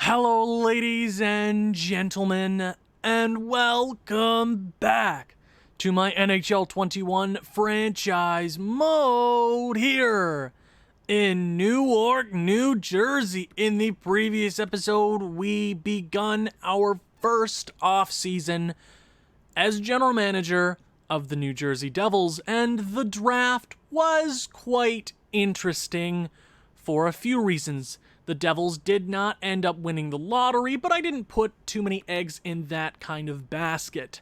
Hello, ladies and gentlemen, and welcome back to my NHL 21 franchise mode here in Newark, New Jersey. In the previous episode, we begun our first offseason as general manager of the New Jersey Devils, and the draft was quite interesting for a few reasons. The Devils did not end up winning the lottery, but I didn't put too many eggs in that kind of basket.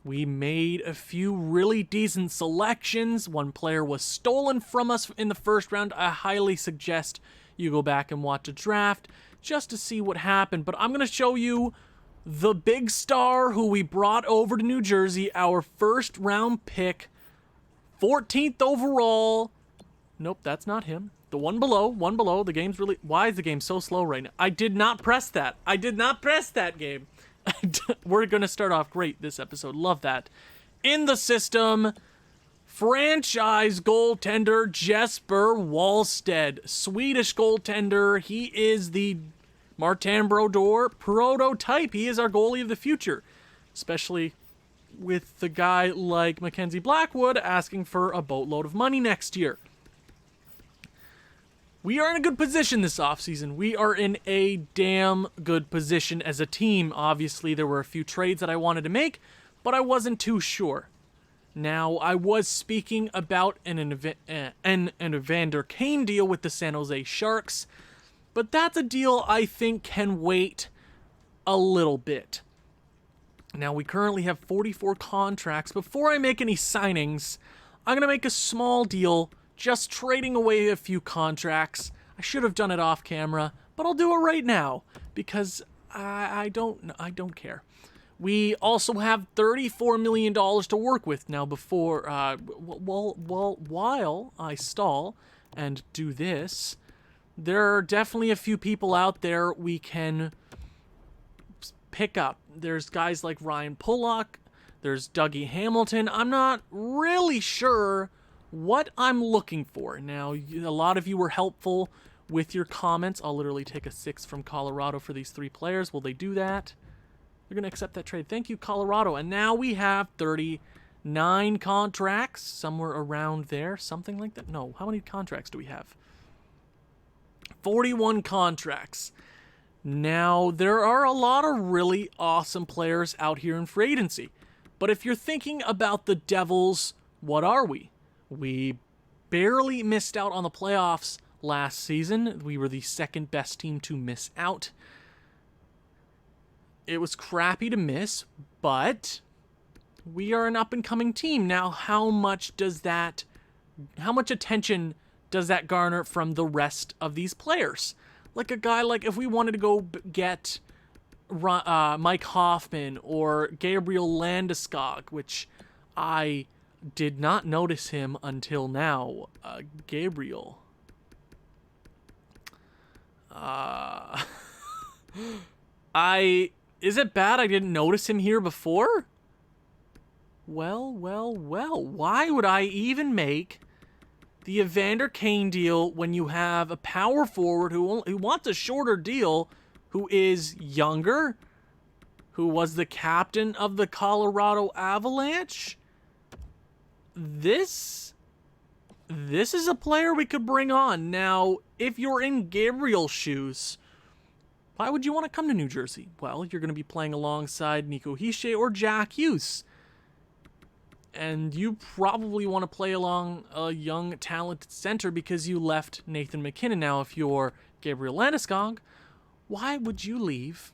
We made a few really decent selections. One player was stolen from us in the first round. I highly suggest you go back and watch a draft just to see what happened. But I'm going to show you the big star who we brought over to New Jersey, our first round pick, 14th overall. Nope, that's not him. The one below. The game's really... Why is the game so slow right now? I did not press that. Game. We're going to start off great this episode. Love that. In the system, franchise goaltender Jesper Wallstedt. Swedish goaltender. He is the Martin Brodeur prototype. He is our goalie of the future. Especially with the guy like Mackenzie Blackwood asking for a boatload of money next year. We are in a good position this offseason. We are in a damn good position as a team. Obviously, there were a few trades that I wanted to make, but I wasn't too sure. Now, I was speaking about an Evander Kane deal with the San Jose Sharks, but that's a deal I think can wait a little bit. Now, we currently have 44 contracts. Before I make any signings, I'm going to make a small deal, just trading away a few contracts. I should have done it off camera, but I'll do it right now because I don't care. We also have $34 million to work with now. While I stall and do this, there are definitely a few people out there we can pick up. There's guys like Ryan Pulock. There's Dougie Hamilton. I'm not really sure what I'm looking for. Now, a lot of you were helpful with your comments. I'll literally take a 6 from Colorado for these 3 players. Will they do that? They're going to accept that trade. Thank you, Colorado. And now we have 39 contracts, somewhere around there. Something like that. No, how many contracts do we have? 41 contracts. Now, there are a lot of really awesome players out here in free agency. But if you're thinking about the Devils, what are we? We barely missed out on the playoffs last season. We were the second best team to miss out. It was crappy to miss, but we are an up-and-coming team. Now, how much attention does that garner from the rest of these players? Like a guy like if we wanted to go get Mike Hoffman or Gabriel Landeskog, which I did not notice him until now. Gabriel. Is it bad I didn't notice him here before? Well. Why would I even make the Evander Kane deal when you have a power forward who wants a shorter deal, who is younger, who was the captain of the Colorado Avalanche? This is a player we could bring on. Now, if you're in Gabriel's shoes, why would you want to come to New Jersey? Well, you're going to be playing alongside Nico Hischier or Jack Hughes. And you probably want to play along a young, talented center because you left Nathan MacKinnon. Now, if you're Gabriel Landeskog, why would you leave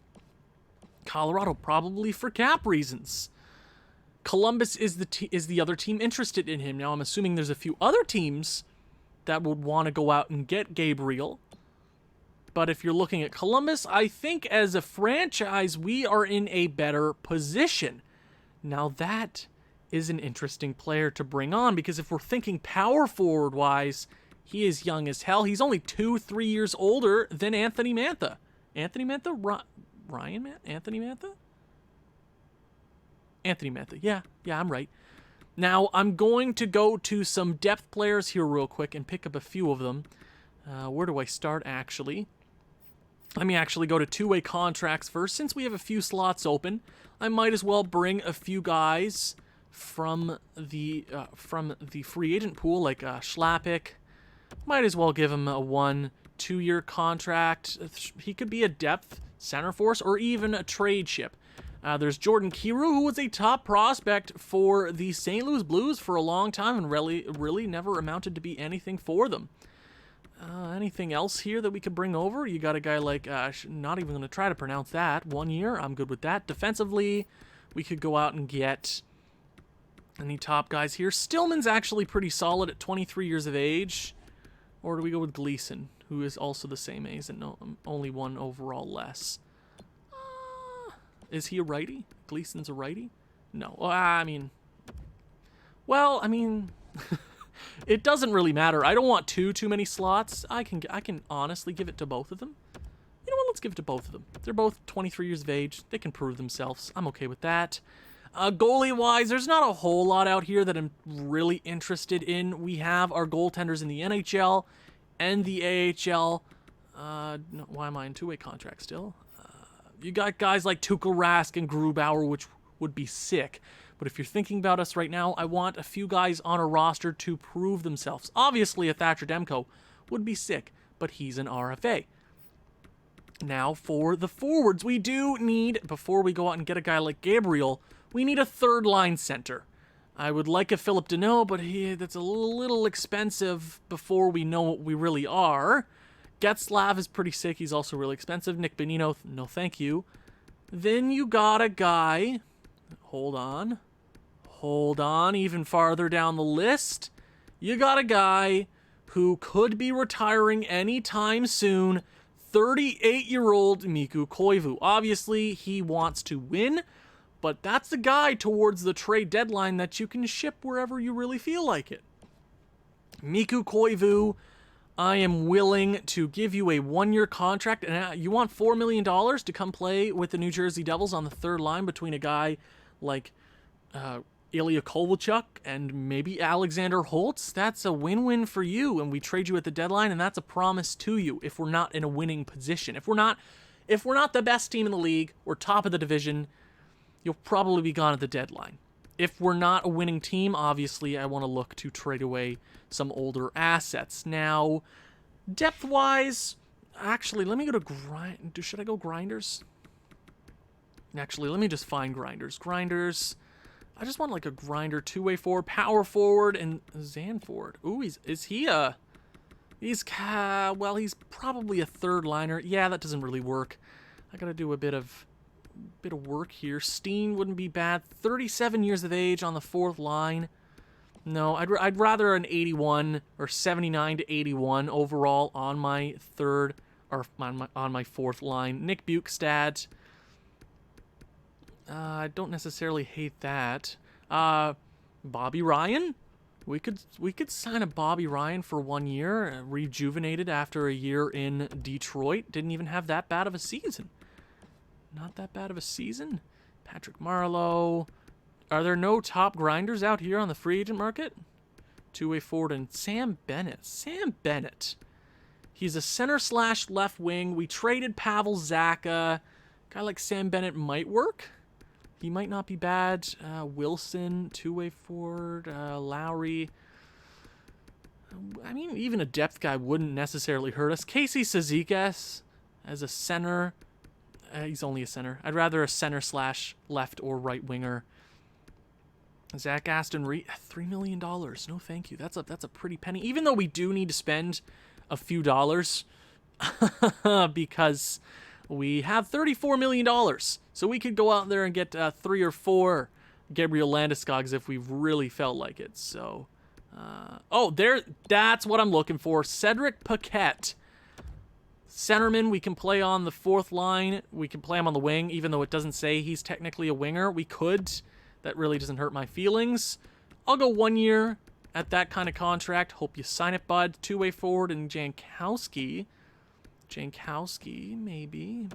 Colorado? Probably for cap reasons. Columbus is the other team interested in him. Now, I'm assuming there's a few other teams that would want to go out and get Gabriel. But if you're looking at Columbus, I think as a franchise, we are in a better position. Now, that is an interesting player to bring on because if we're thinking power forward-wise, he is young as hell. He's only 2-3 years older than Anthony Mantha. Anthony Mantha? Ryan Mantha? Anthony Mantha? Anthony Mantha. Yeah, I'm right. Now, I'm going to go to some depth players here real quick and pick up a few of them. Where do I start, actually? Let me actually go to two-way contracts first. Since we have a few slots open, I might as well bring a few guys from the free agent pool, like Schlappick. Might as well give him a 1-2 year contract. He could be a depth center force or even a trade ship. There's Jordan Kyrou, who was a top prospect for the St. Louis Blues for a long time and really never amounted to be anything for them. Anything else here that we could bring over? You got a guy like, not even going to try to pronounce that. 1 year, I'm good with that. Defensively, we could go out and get any top guys here. Stillman's actually pretty solid at 23 years of age. Or do we go with Gleason, who is also the same age and only 1 overall less? Is he a righty? Gleason's a righty? No. Well, I mean, it doesn't really matter. I don't want too many slots. I can honestly give it to both of them. You know what? Let's give it to both of them. They're both 23 years of age. They can prove themselves. I'm okay with that. Goalie-wise, there's not a whole lot out here that I'm really interested in. We have our goaltenders in the NHL and the AHL. No, why am I in two-way contract still? You got guys like Tuukka Rask and Grubauer, which would be sick. But if you're thinking about us right now, I want a few guys on a roster to prove themselves. Obviously, a Thatcher Demko would be sick, but he's an RFA. Now, for the forwards, we do need, before we go out and get a guy like Gabriel, we need a third-line center. I would like a Philip Deneau, but that's a little expensive before we know what we really are. Getzlav is pretty sick. He's also really expensive. Nick Bonino, no thank you. Then you got a guy... Hold on, even farther down the list. You got a guy who could be retiring anytime soon. 38-year-old Mikko Koivu. Obviously, he wants to win, but that's the guy towards the trade deadline that you can ship wherever you really feel like it. Mikko Koivu, I am willing to give you a 1-year contract, and you want $4 million to come play with the New Jersey Devils on the third line between a guy like Ilya Kovalchuk and maybe Alexander Holtz. That's a win-win for you, and we trade you at the deadline, and that's a promise to you if we're not in a winning position. If we're not the best team in the league or top of the division, you'll probably be gone at the deadline. If we're not a winning team, obviously I want to look to trade away some older assets. Now, depth-wise, actually, let me go to should I go Grinders? Actually, let me just find Grinders. Grinders, I just want like a grinder, two-way forward, power forward, and Zanford. Ooh, he's probably a third liner. Yeah, that doesn't really work. I gotta do a bit of work here. Steen wouldn't be bad. 37 years of age on the fourth line. No, I'd rather an 81 or 79 to 81 overall on my third or on my fourth line. Nick Bukestad. I don't necessarily hate that. Bobby Ryan. We could sign a Bobby Ryan for 1 year, rejuvenated after a year in Detroit. Didn't even have that bad of a season. Not that bad of a season. Patrick Marleau. Are there no top grinders out here on the free agent market? Two-way forward and Sam Bennett. He's a center/left wing. We traded Pavel Zacha. Guy like Sam Bennett might work. He might not be bad. Wilson, two-way forward. Lowry. I mean, even a depth guy wouldn't necessarily hurt us. Casey Cizikas as a center. He's only a center. I'd rather a center/left or right winger. Zach Aston Reed, $3 million. No, thank you. That's a pretty penny. Even though we do need to spend a few dollars because we have $34 million. So we could go out there and get 3 or 4 Gabriel Landeskog's if we really felt like it. So, that's what I'm looking for. Cedric Paquette. Centerman, we can play on the fourth line. We can play him on the wing, even though it doesn't say he's technically a winger. We could. That really doesn't hurt my feelings. I'll go 1 year at that kind of contract. Hope you sign it, bud. Two-way forward and Jankowski, maybe.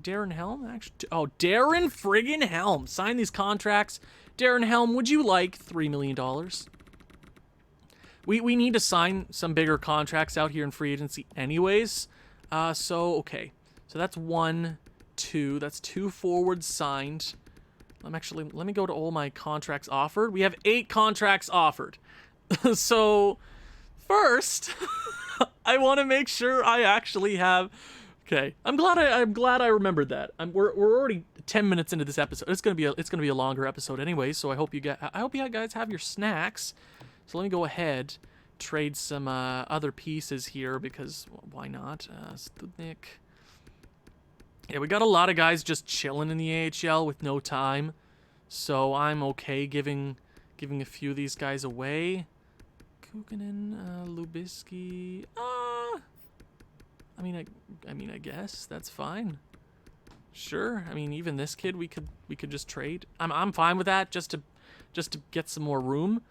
Darren Helm, actually. Oh, Darren friggin' Helm. Sign these contracts. Darren Helm, would you like $3 million? We need to sign some bigger contracts out here in free agency anyways. Okay. So that's 1, 2. That's 2 forwards signed. Let me go to all my contracts offered. We have 8 contracts offered. So first, I want to make sure I actually have. Okay, I'm glad I remembered that. We're already 10 minutes into this episode. It's gonna be a longer episode anyway. So I hope you guys have your snacks. So let me go ahead, trade some other pieces here because why not? Studnik. Yeah, we got a lot of guys just chilling in the AHL with no time, so I'm okay giving a few of these guys away. Kukkonen, Lubisky. I mean, I guess that's fine. Sure. I mean, even this kid, we could just trade. I'm fine with that, just to get some more room.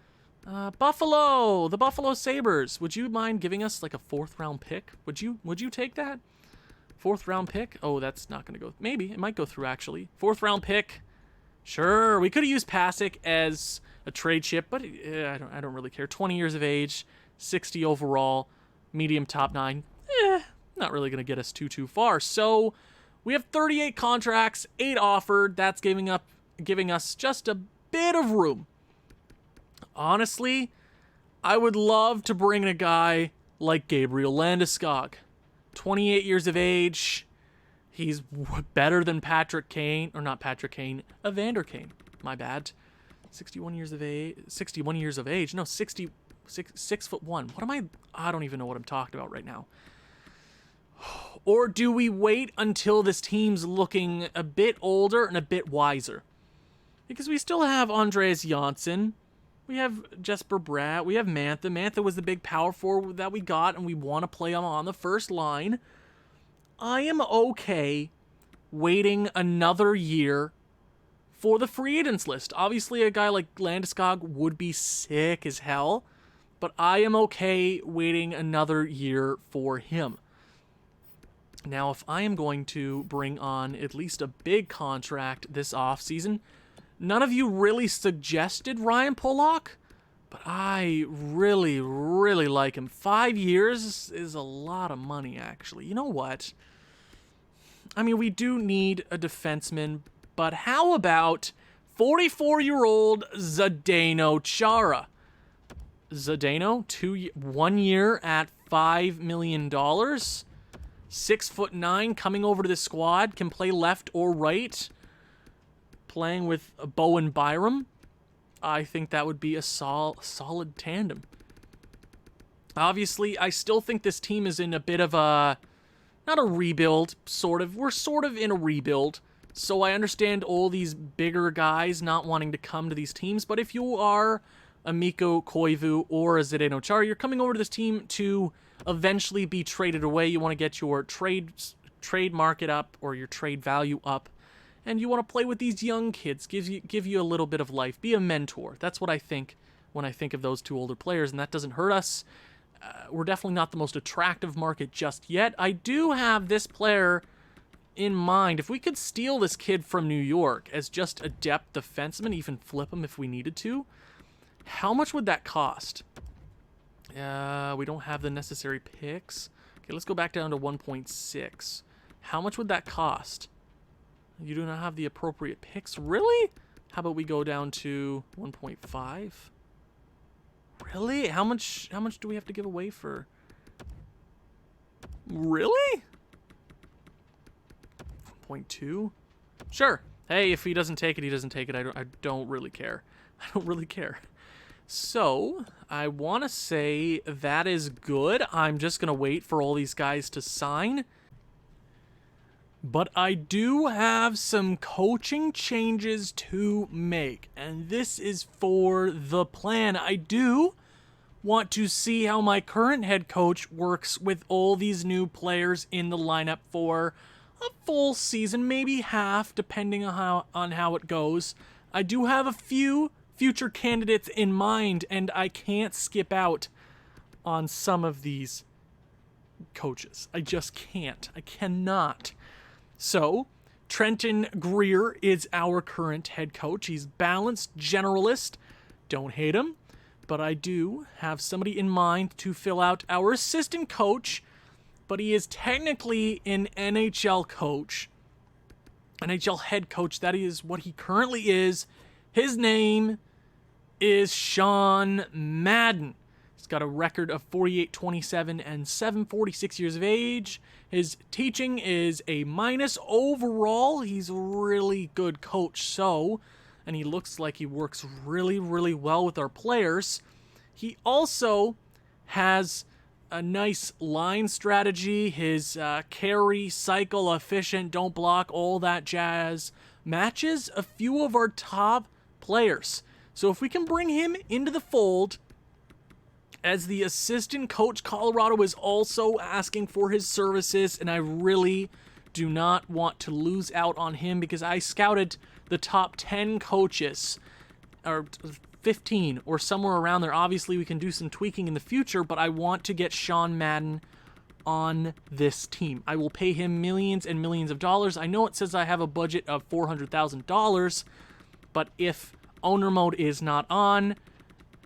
Buffalo, the Buffalo Sabres. Would you mind giving us like a 4th round pick? Would you take that? 4th round pick? Oh, that's not gonna go. Maybe it might go through actually. 4th round pick. Sure. We could have used Pasic as a trade chip, but I don't really care. 20 years of age, 60 overall, medium top 9. Not really going to get us too far. So we have 38 contracts, 8 offered. That's giving us just a bit of room. Honestly, I would love to bring in a guy like Gabriel Landeskog. 28 years of age. He's better than Patrick Kane, or not Patrick Kane, Evander Kane. My bad. 61 years of age. No, 6'1". What am I? I don't even know what I'm talking about right now. Or do we wait until this team's looking a bit older and a bit wiser? Because we still have Andreas Janssen. We have Jesper Bratt. We have Mantha. Mantha was the big power forward that we got, and we want to play him on the first line. I am okay waiting another year for the free agents list. Obviously, a guy like Landeskog would be sick as hell, but I am okay waiting another year for him. Now, if I am going to bring on at least a big contract this offseason, none of you really suggested Ryan Pollock, but I really, really like him. 5 years is a lot of money, actually. You know what? I mean, we do need a defenseman, but how about 44-year-old Zdeno Chara? Zdeno, 1 year at $5 million. 6'9", coming over to the squad, can play left or right, playing with Bowen Byram. I think that would be a solid tandem. Obviously, I still think this team is in a bit of a, not a rebuild, sort of. We're sort of in a rebuild, so I understand all these bigger guys not wanting to come to these teams, but if you are a Mikko Koivu or a Zdeno Chara, you're coming over to this team to eventually be traded away. You want to get your trade market up or your trade value up, and you want to play with these young kids, give you a little bit of life, be a mentor. That's what I think when I think of those two older players, and that doesn't hurt us. We're definitely not the most attractive market just yet. I do have this player in mind. If we could steal this kid from New York as just a depth defenseman, even flip him if we needed to, how much would that cost? We don't have the necessary picks. Okay, let's go back down to 1.6. How much would that cost? You do not have the appropriate picks. Really? How about we go down to 1.5? Really? How much do we have to give away for? Really? 1.2? Sure. Hey, if he doesn't take it, he doesn't take it. I don't really care. I don't really care. So, I want to say that is good. I'm just going to wait for all these guys to sign. But I do have some coaching changes to make, and this is for the plan. I do want to see how my current head coach works with all these new players in the lineup for a full season, maybe half, depending on how it goes. I do have a few future candidates in mind, and I can't skip out on some of these coaches. I just can't. I cannot. So, Trenton Greer is our current head coach. He's balanced, generalist. Don't hate him. But I do have somebody in mind to fill out our assistant coach but he is technically an NHL coach, NHL head coach. That is what he currently is. His name is Sean Madden. He's got a record of 48, 27, and 7, 46 years of age. His teaching is a minus overall. He's a really good coach, and he looks like he works really, really well with our players. He also has a nice line strategy. His carry, cycle, efficient, don't block, all that jazz matches a few of our top players. So if we can bring him into the fold as the assistant coach, Colorado is also asking for his services, and I really do not want to lose out on him because I scouted the top 10 coaches, or 15, or somewhere around there. Obviously, we can do some tweaking in the future, but I want to get Sean Madden on this team. I will pay him millions and millions of dollars. I know it says I have a budget of $400,000, but if owner mode is not on,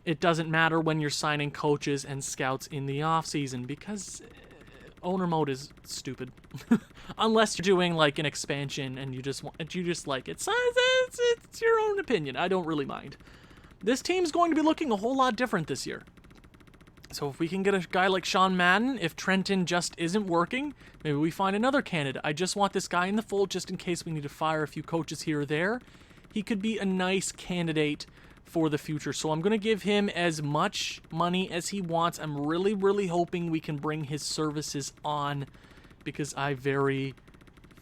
it doesn't matter when you're signing coaches and scouts in the offseason because owner mode is stupid. Unless you're doing like an expansion and you just like it. It's your own opinion. I don't really mind. This team's going to be looking a whole lot different this year. So if we can get a guy like Sean Madden, if Trenton just isn't working, maybe we find another candidate. I just want this guy in the fold just in case we need to fire a few coaches here or there. He could be a nice candidate for the future. So I'm going to give him as much money as he wants. I'm really, really hoping we can bring his services on because I very,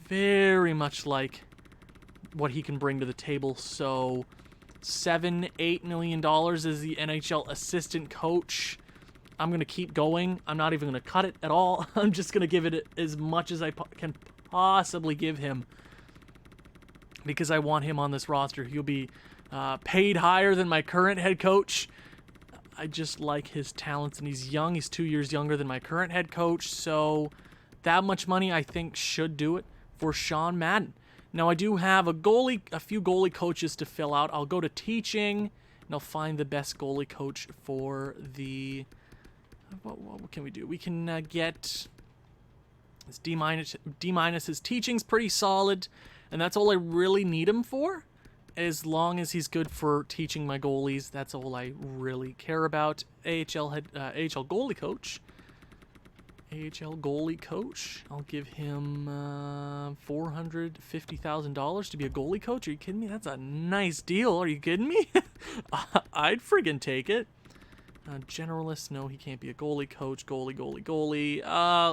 very much like what he can bring to the table. So $7-8 million as the NHL assistant coach. I'm going to keep going. I'm not even going to cut it at all. I'm just going to give it as much as I can possibly give him because I want him on this roster. He'll be paid higher than my current head coach. I just like his talents, and he's young. He's 2 years younger than my current head coach, so that much money I think should do it for Sean Madden. Now I do have a few goalie coaches to fill out. I'll go to teaching, and I'll find the best goalie coach for the. What can we do? We can get his D minus. His teaching's pretty solid, and that's all I really need him for. As long as he's good for teaching my goalies, that's all I really care about. AHL goalie coach. I'll give him $450,000 to be a goalie coach. Are you kidding me? That's a nice deal. Are you kidding me? I'd friggin' take it. Generalist, no, he can't be a goalie coach. Goalie.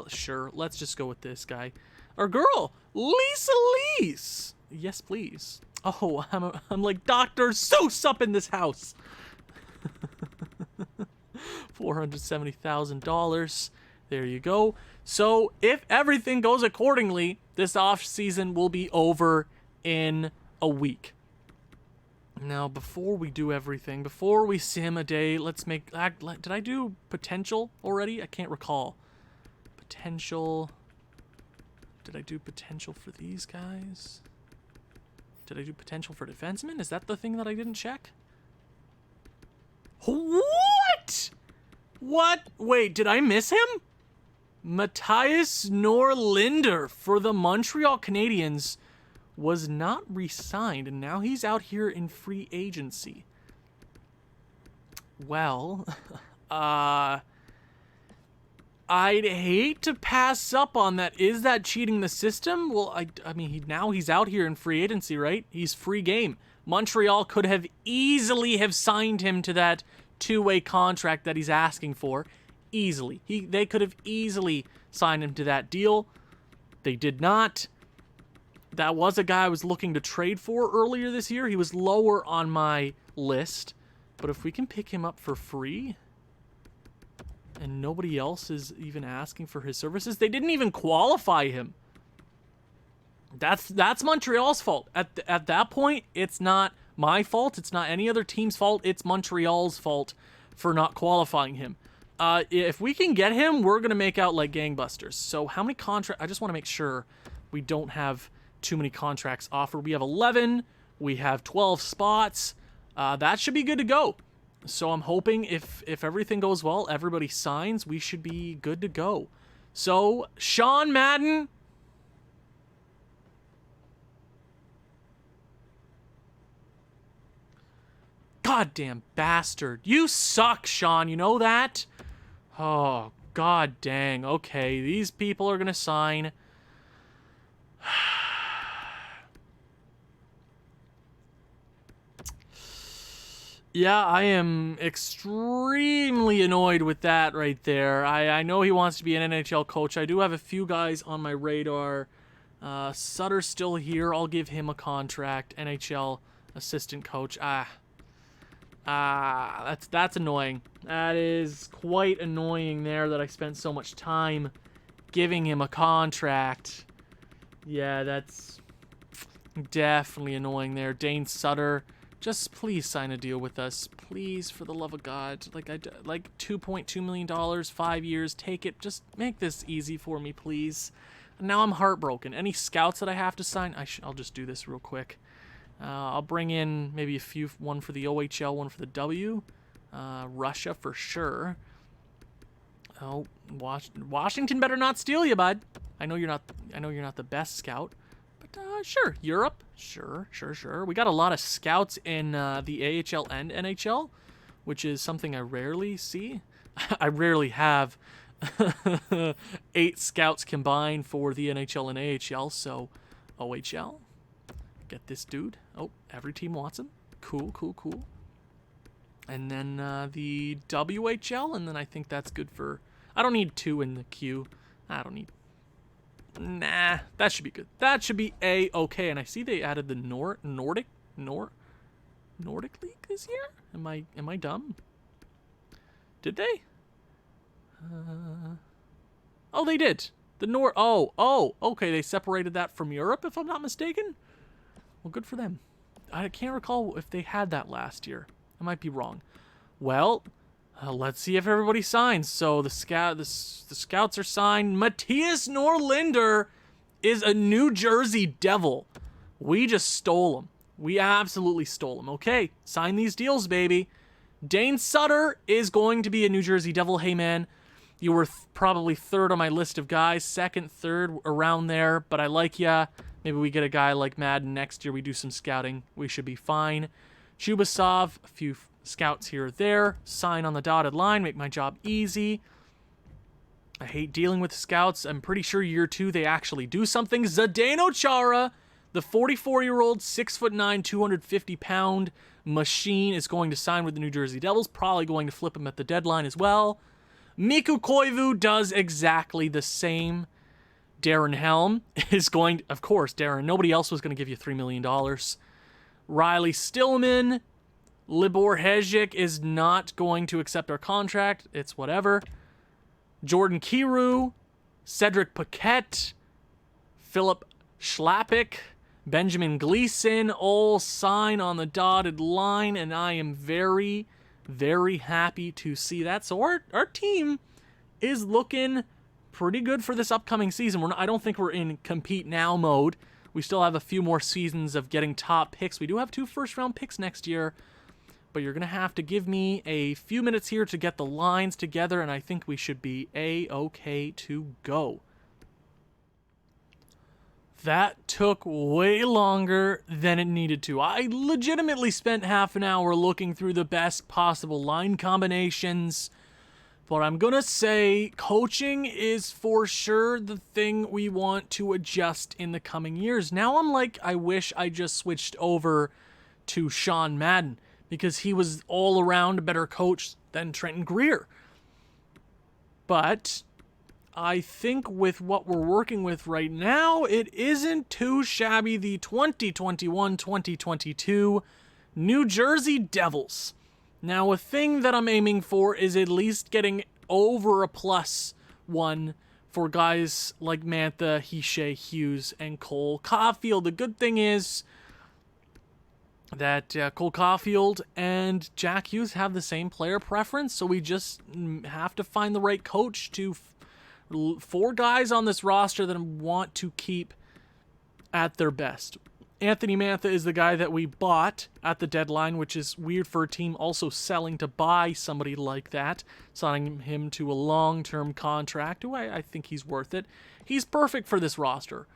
Sure, let's just go with this guy. Our girl, Lisa Lees. Yes, please. Oh, I'm like Dr. Seuss up in this house. $470,000. There you go. So if everything goes accordingly, this off season will be over in a week. Now, before we do everything, before we sim a day, let's make. Did I do potential already? I can't recall. Potential. Did I do potential for these guys? Did I do potential for defensemen? Is that the thing that I didn't check? What? Wait, did I miss him? Matthias Norlinder for the Montreal Canadiens was not re-signed, and now he's out here in free agency. Well, I'd hate to pass up on that. Is that cheating the system? Well, I mean, now he's out here in free agency, right? He's free game. Montreal could have easily have signed him to that two-way contract that he's asking for. Easily. They could have easily signed him to that deal. They did not. That was a guy I was looking to trade for earlier this year. He was lower on my list. But if we can pick him up for free, and nobody else is even asking for his services, they didn't even qualify him. That's Montreal's fault. At that point, it's not my fault. It's not any other team's fault. It's Montreal's fault for not qualifying him. If we can get him, we're going to make out like gangbusters. So how many contracts? I just want to make sure we don't have too many contracts offered. We have 11. We have 12 spots. That should be good to go. So I'm hoping if everything goes well, everybody signs, we should be good to go. So, Sean Madden. Goddamn bastard. You suck, Sean. You know that? Oh, god dang. Okay, these people are gonna sign. Yeah, I am extremely annoyed with that right there. I know he wants to be an NHL coach. I do have a few guys on my radar. Sutter's still here. I'll give him a contract. NHL assistant coach. That's annoying. That is quite annoying there that I spent so much time giving him a contract. Yeah, that's definitely annoying there. Dane Sutter. Just please sign a deal with us. Please, for the love of God. Like $2.2 million, 5 years. Take it. Just make this easy for me, please. Now I'm heartbroken. Any scouts that I have to sign? I'll just do this real quick. I'll bring in maybe one for the OHL, one for the W. Russia for sure. Oh, Washington better not steal you, bud. I know you're not the best scout. Sure, Europe. Sure. We got a lot of scouts in the AHL and NHL, which is something I rarely see. I rarely have 8 scouts combined for the NHL and AHL, so OHL. Get this dude. Oh, every team wants him. Cool. And then the WHL, and then I think that's good for... I don't need 2 in the queue. I don't need... Nah, that should be good. That should be A-okay. And I see they added the Nordic League this year? Am I dumb? Did they? Oh, they did. Okay, they separated that from Europe, if I'm not mistaken. Well, good for them. I can't recall if they had that last year. I might be wrong. Well, let's see if everybody signs. So the scouts are signed. Matthias Norlinder is a New Jersey Devil. We just stole him. We absolutely stole him. Okay, sign these deals, baby. Dane Sutter is going to be a New Jersey Devil. Hey, man, you were probably 3rd on my list of guys. 2nd, 3rd, around there. But I like ya. Maybe we get a guy like Madden next year. We do some scouting. We should be fine. Chubasov, a few scouts here or there. Sign on the dotted line. Make my job easy. I hate dealing with scouts. I'm pretty sure year 2 they actually do something. Zdeno Chara, the 44-year-old, 6'9", 250-pound machine is going to sign with the New Jersey Devils. Probably going to flip him at the deadline as well. Mikko Koivu does exactly the same. Darren Helm is going... Of course, Darren. Nobody else was going to give you $3 million. Riley Stillman. Libor Hejik is not going to accept our contract. It's whatever. Jordan Kyrou. Cedric Paquette. Philip Schlappick. Benjamin Gleason. All sign on the dotted line. And I am very, very happy to see that. So our team is looking pretty good for this upcoming season. I don't think we're in compete now mode. We still have a few more seasons of getting top picks. We do have 2 first-round picks next year, but you're going to have to give me a few minutes here to get the lines together, and I think we should be A-okay to go. That took way longer than it needed to. I legitimately spent half an hour looking through the best possible line combinations. But I'm going to say coaching is for sure the thing we want to adjust in the coming years. Now I'm like, I wish I just switched over to Sean Madden because he was all around a better coach than Trenton Greer. But I think with what we're working with right now, it isn't too shabby. The 2021-2022 New Jersey Devils. Now, a thing that I'm aiming for is at least getting over a +1 for guys like Mantha, Hishe, Hughes, and Cole Caulfield. The good thing is that Cole Caulfield and Jack Hughes have the same player preference, so we just have to find the right coach to 4 guys on this roster that I want to keep at their best. Anthony Mantha is the guy that we bought at the deadline, which is weird for a team also selling to buy somebody like that, signing him to a long-term contract. I think he's worth it. He's perfect for this roster.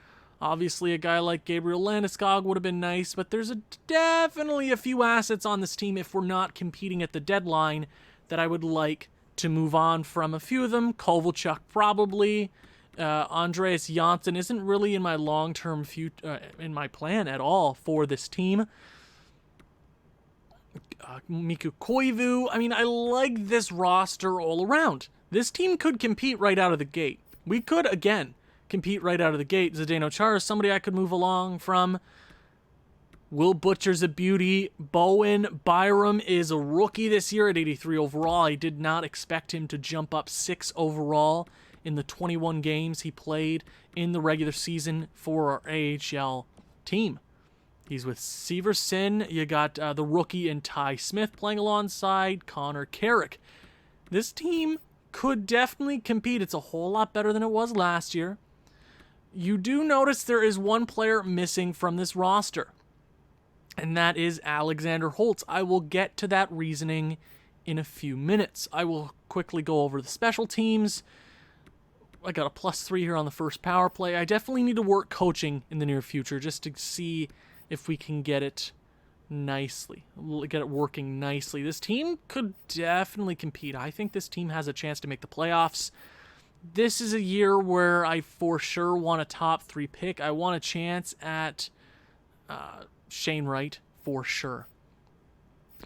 Obviously, a guy like Gabriel Landeskog would have been nice, but there's definitely a few assets on this team if we're not competing at the deadline that I would like to move on from. A few of them, Kovalchuk probably. Andreas Janssen isn't really in my long-term in my plan at all for this team. Mikko Koivu. I mean, I like this roster all around. This team could compete right out of the gate. We could, again, compete right out of the gate. Zdeno Chara is somebody I could move along from. Will Butcher's a beauty. Bowen Byram is a rookie this year at 83 overall. I did not expect him to jump up 6 overall in the 21 games he played in the regular season for our AHL team. He's with Severson. You got the rookie and Ty Smith playing alongside Connor Carrick. This team could definitely compete. It's a whole lot better than it was last year. You do notice there is one player missing from this roster, and that is Alexander Holtz. I will get to that reasoning in a few minutes. I will quickly go over the special teams. I got a +3 here on the first power play. I definitely need to work coaching in the near future just to see if we can get it nicely, get it working nicely. This team could definitely compete. I think this team has a chance to make the playoffs. This is a year where I for sure want a top 3 pick. I want a chance at Shane Wright for sure.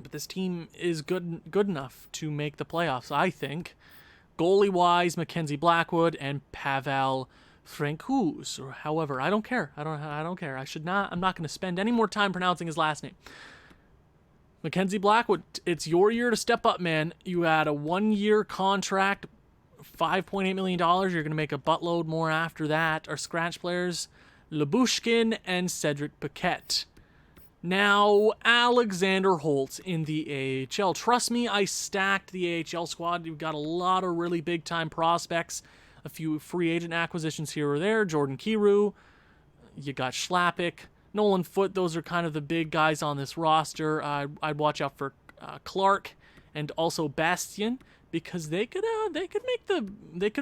But this team is good enough to make the playoffs, I think. Goalie-wise, Mackenzie Blackwood and Pavel Francouz, or however, I don't care. I don't care. I'm not going to spend any more time pronouncing his last name. Mackenzie Blackwood, it's your year to step up, man. You had a 1-year contract, $5.8 million. You're going to make a buttload more after that. Our scratch players, Lyubushkin and Cedric Paquette. Now, Alexander Holtz in the AHL. Trust me, I stacked the AHL squad. You've got a lot of really big-time prospects, a few free agent acquisitions here or there. Jordan Kyrou, you got Schlappick, Nolan Foote. Those are kind of the big guys on this roster. I'd watch out for Clark and also Bastian, because they could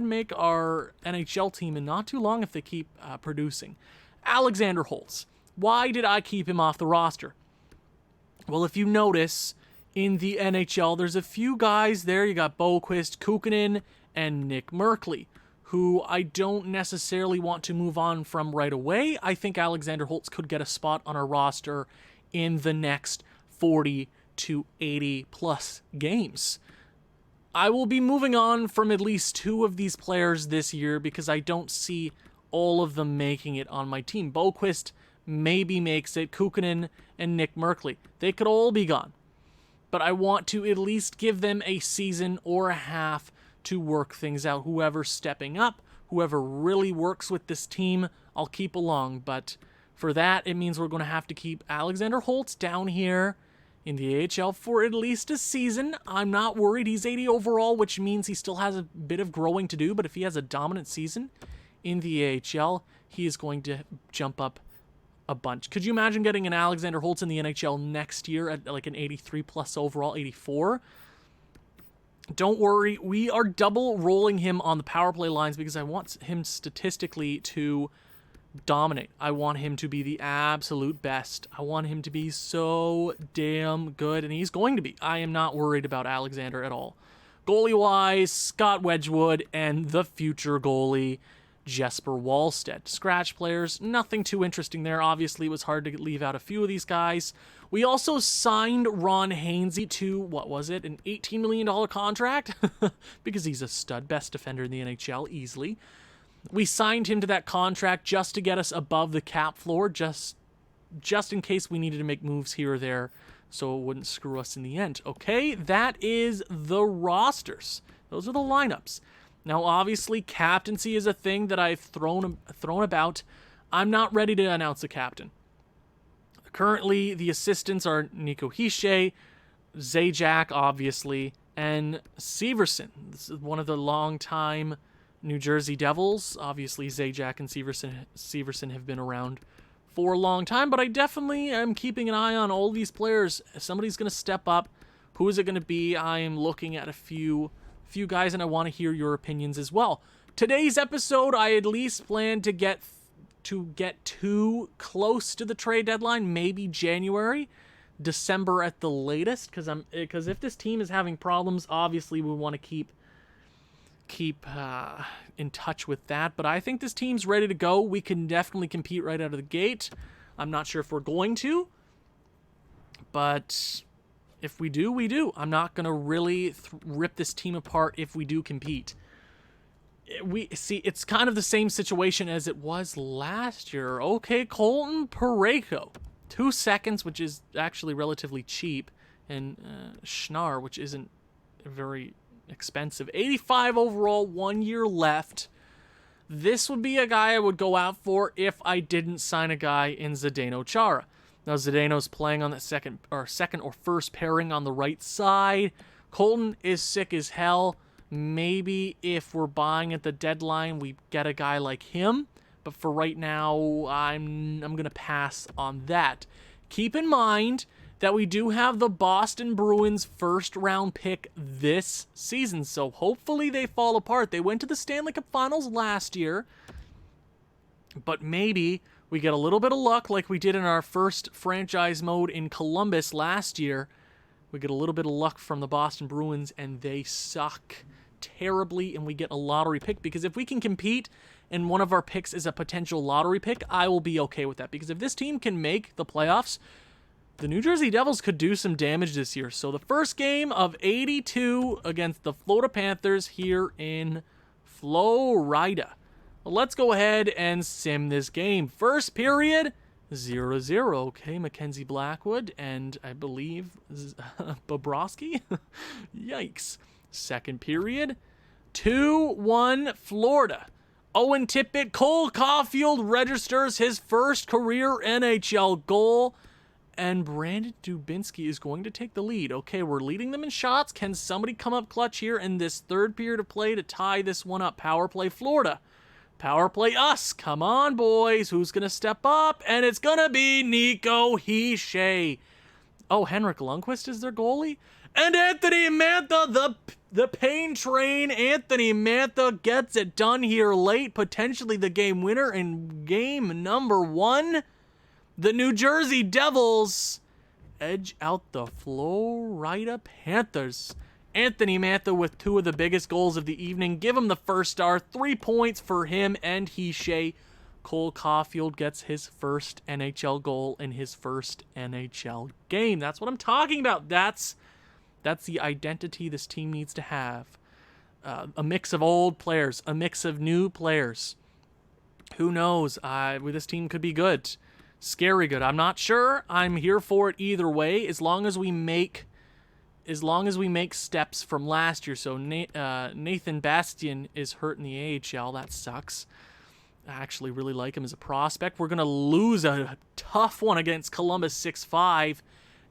make our NHL team in not too long if they keep producing. Alexander Holtz. Why did I keep him off the roster? Well, if you notice, in the NHL, there's a few guys there. You got Boquist, Kukkonen, and Nick Merkley, who I don't necessarily want to move on from right away. I think Alexander Holtz could get a spot on our roster in the next 40 to 80 plus games. I will be moving on from at least 2 of these players this year because I don't see all of them making it on my team. Boquist maybe makes it. Kukkonen and Nick Merkley, they could all be gone. But I want to at least give them a season or a half to work things out. Whoever's stepping up, whoever really works with this team, I'll keep along. But for that, it means we're going to have to keep Alexander Holtz down here in the AHL for at least a season. I'm not worried. He's 80 overall, which means he still has a bit of growing to do. But if he has a dominant season in the AHL, he is going to jump up a bunch. Could you imagine getting an Alexander Holtz in the NHL next year at like an 83 plus overall, 84? Don't worry, we are double rolling him on the power play lines because I want him statistically to dominate. I want him to be the absolute best. I want him to be so damn good, and he's going to be. I am not worried about Alexander at all. Goalie-wise, Scott Wedgwood and the future goalie, Jesper Wallstedt. Scratch players, nothing too interesting there. Obviously, it was hard to leave out a few of these guys. We also signed Ron Hainsey to, what was it, an $18 million contract? Because he's a stud, best defender in the NHL, easily. We signed him to that contract just to get us above the cap floor, just in case we needed to make moves here or there, so it wouldn't screw us in the end. Okay, that is the rosters. Those are the lineups. Now, obviously, captaincy is a thing that I've thrown about. I'm not ready to announce a captain. Currently, the assistants are Nico Hischier, Zajac, obviously, and Severson. This is one of the longtime New Jersey Devils. Obviously, Zajac and Severson have been around for a long time, but I definitely am keeping an eye on all these players. Somebody's going to step up. Who is it going to be? I am looking at a few guys, and I want to hear your opinions as well. Today's episode, I at least plan to get too close to the trade deadline, maybe January, December at the latest, because if this team is having problems, obviously we want to keep in touch with that. But I think this team's ready to go. We can definitely compete right out of the gate. I'm not sure if we're going to, but if we do, we do. I'm not going to really rip this team apart if we do compete. We see it's kind of the same situation as it was last year. Okay, Colton Parayko, 2 seconds, which is actually relatively cheap, and Schnarr, which isn't very expensive. 85 overall, 1 year left. This would be a guy I would go out for if I didn't sign a guy in Zdeno Chara. Now Zdeno's playing on the second or first pairing on the right side. Colton is sick as hell. Maybe if we're buying at the deadline, we get a guy like him. But for right now, I'm going to pass on that. Keep in mind that we do have the Boston Bruins first round pick this season. So hopefully they fall apart. They went to the Stanley Cup Finals last year. But maybe we get a little bit of luck like we did in our first franchise mode in Columbus last year. We get a little bit of luck from the Boston Bruins and they suck terribly and we get a lottery pick, because if we can compete and one of our picks is a potential lottery pick, I will be okay with that, because if this team can make the playoffs, the New Jersey Devils could do some damage this year. So the first game of 82 against the Florida Panthers here in Florida. Let's go ahead and sim this game. First period, 0-0. Okay, Mackenzie Blackwood and I believe Bobrovsky. Yikes. Second period, 2-1 Florida. Owen Tippett, Cole Caulfield registers his first career NHL goal, and Brandon Dubinsky is going to take the lead. Okay, we're leading them in shots. Can somebody come up clutch here in this third period of play to tie this one up? Power play Florida. Power play us. Come on, boys. Who's going to step up? And it's going to be Nico Hischier. Oh, Henrik Lundqvist is their goalie? And Anthony Mantha, the pain train, Anthony Mantha gets it done here late. Potentially the game winner in game number 1. The New Jersey Devils edge out the Florida Panthers. Anthony Mantha with 2 of the biggest goals of the evening. Give him the first star. 3 points for him and Hischier. Cole Caulfield gets his first NHL goal in his first NHL game. That's what I'm talking about. That's the identity this team needs to have. A mix of old players, a mix of new players. Who knows? This team could be good. Scary good. I'm not sure. I'm here for it either way, as long as we make steps from last year. So Nathan Bastian is hurt in the AHL. That sucks. I actually really like him as a prospect. We're going to lose a tough one against Columbus 6-5.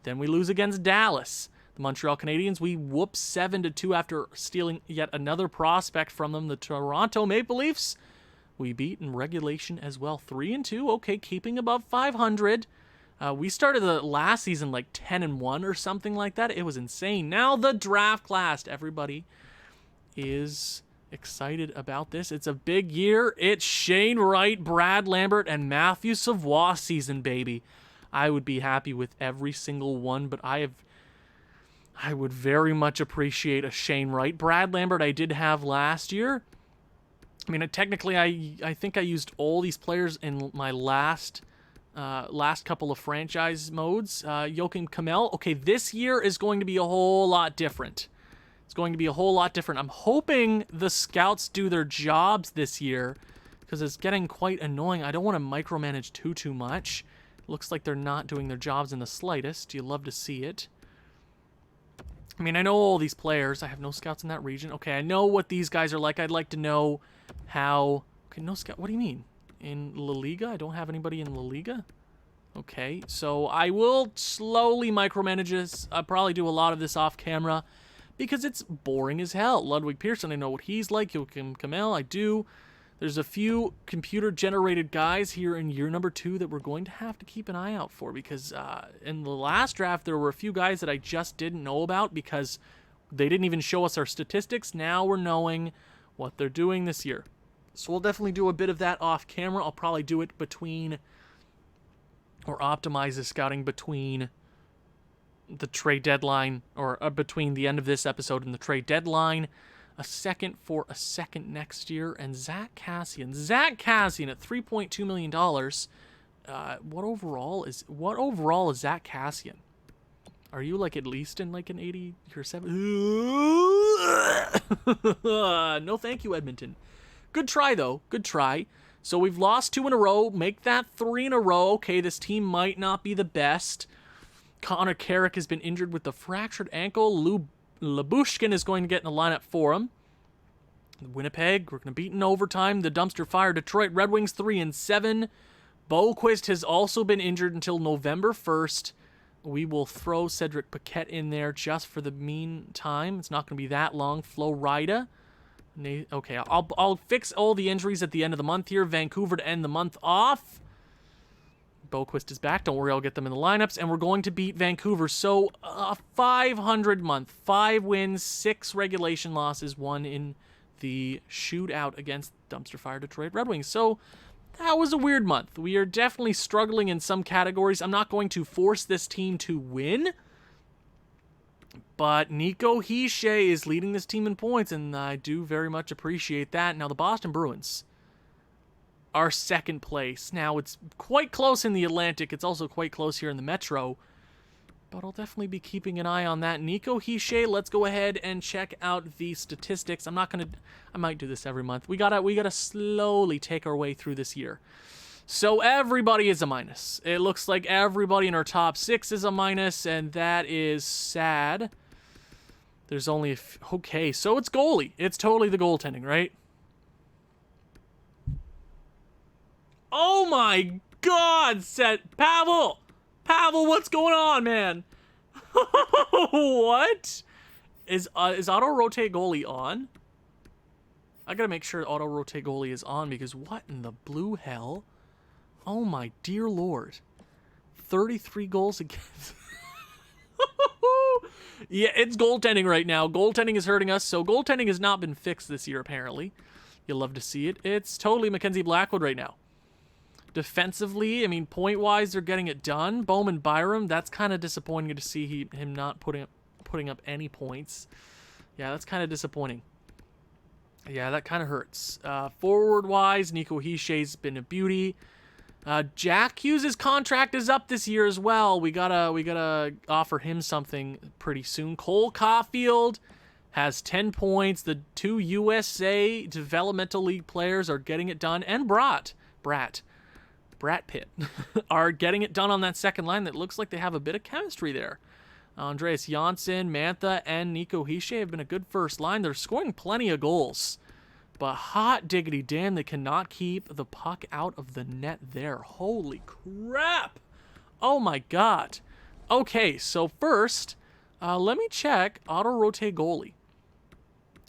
Then we lose against Dallas. The Montreal Canadiens, we whoop 7-2 after stealing yet another prospect from them. The Toronto Maple Leafs, we beat in regulation as well. 3-2, okay, keeping above 500. We started the last season like 10-1 or something like that. It was insane. Now the draft class. Everybody is excited about this. It's a big year. It's Shane Wright, Brad Lambert, and Matthew Savoie season, baby. I would be happy with every single one, but I would very much appreciate a Shane Wright. Brad Lambert I did have last year. I mean, technically, I think I used all these players in my last couple of franchise modes. Joachim Kamel. Okay, this year is going to be a whole lot different. It's going to be a whole lot different. I'm hoping the scouts do their jobs this year, because it's getting quite annoying. I don't want to micromanage too much. Looks like they're not doing their jobs in the slightest. You love to see it. I mean, I know all these players. I have no scouts in that region. Okay, I know what these guys are like. I'd like to know how... Okay, no scout. What do you mean? In La Liga? I don't have anybody in La Liga? Okay, so I will slowly micromanage this. I'll probably do a lot of this off camera because it's boring as hell. Ludwig Pearson, I know what he's like. Joachim Kamel, I do. There's a few computer-generated guys here in year number 2 that we're going to have to keep an eye out for, because in the last draft, there were a few guys that I just didn't know about because they didn't even show us our statistics. Now we're knowing what they're doing this year. So we'll definitely do a bit of that off camera. I'll probably do it between, or optimize the scouting between the trade deadline, or between the end of this episode and the trade deadline. A second for a second next year, and Zach Kassian at $3.2 million. What overall is Zach Kassian? Are you like at least in like an 80 or 70? No, thank you, Edmonton. Good try though. Good try. So we've lost 2 in a row. Make that 3 in a row. Okay, this team might not be the best. Connor Carrick has been injured with the fractured ankle. Labushkin is going to get in the lineup for him. Winnipeg, we're going to beat in overtime. The dumpster fire. Detroit Red Wings 3-7. Boquist has also been injured until November 1st. We will throw Cedric Paquette in there just for the meantime. It's not going to be that long. Florida. Okay, I'll fix all the injuries at the end of the month here. Vancouver to end the month off. Boquist is back. Don't worry, I'll get them in the lineups. And we're going to beat Vancouver. So, a 500 month. 5 wins, 6 regulation losses, 1 in the shootout against dumpster fire Detroit Red Wings. So, that was a weird month. We are definitely struggling in some categories. I'm not going to force this team to win. But Nico Hischier is leading this team in points, and I do very much appreciate that. Now, the Boston Bruins are second place. Now, it's quite close in the Atlantic. It's also quite close here in the Metro. But I'll definitely be keeping an eye on that. Nico Hischier, let's go ahead and check out the statistics. I might do this every month. We gotta slowly take our way through this year. So everybody is a minus. It looks like everybody in our top 6 is a minus, and that is sad. There's only okay, so it's goalie. It's totally the goaltending, right? Oh my God, Pavel, what's going on, man? What? Is auto rotate goalie on? I gotta make sure auto rotate goalie is on, because what in the blue hell? Oh my dear Lord. 33 goals against. Yeah, it's goaltending right now. Goaltending is hurting us, so goaltending has not been fixed this year, apparently. You'll love to see it. It's totally Mackenzie Blackwood right now. Defensively, I mean, point-wise, they're getting it done. Bowman Byram, that's kind of disappointing to see him not putting up any points. Yeah, that's kind of disappointing. Yeah, that kind of hurts. Forward-wise, Nico Hischier's been a beauty. Jack Hughes' contract is up this year as well. We gotta offer him something pretty soon. Cole Caulfield has 10 points. The 2 USA Developmental League players are getting it done, and Brat Pitt are getting it done on that second line. That looks like they have a bit of chemistry there. Andreas Janssen, Mantha, and Nico Hischier have been a good first line. They're scoring plenty of goals. But hot diggity damn, they cannot keep the puck out of the net there. Holy crap. Oh my God. Okay, so first, let me check auto-rotate goalie.